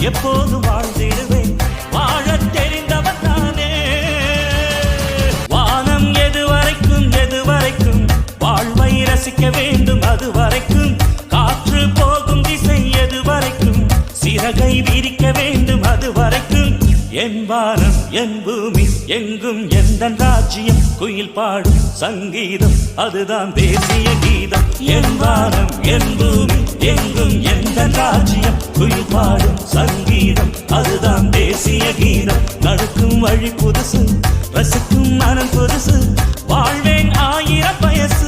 எப்போதும் வாழ்ந்திடுவேன் வாழத் தெரிந்தவன் தானே. வானம் எதுவரைக்கும் வாழ்வை ரசிக்க வேண்டும், அதுவரைக்கும் காற்று போகும் திசை எதுவரைக்கும் சிறகை விரிக்க வேண்டும், அதுவரைக்கும் என் வானம் என் பூமி எங்கும் எந்தன் ராஜ்யம், குயில் பாடும் சங்கீதம் அதுதான் தேசிய கீதம். என் வானம் என் பூமி எங்கும் எந்தன் ராஜ்யம், குயில் பாடும் சங்கீதம் அதுதான் தேசிய கீதம். நடக்கும் வழி புதுசு, ரசிக்கும் மனம் புதுசு, வாழ்வேன் 1000 வயசு.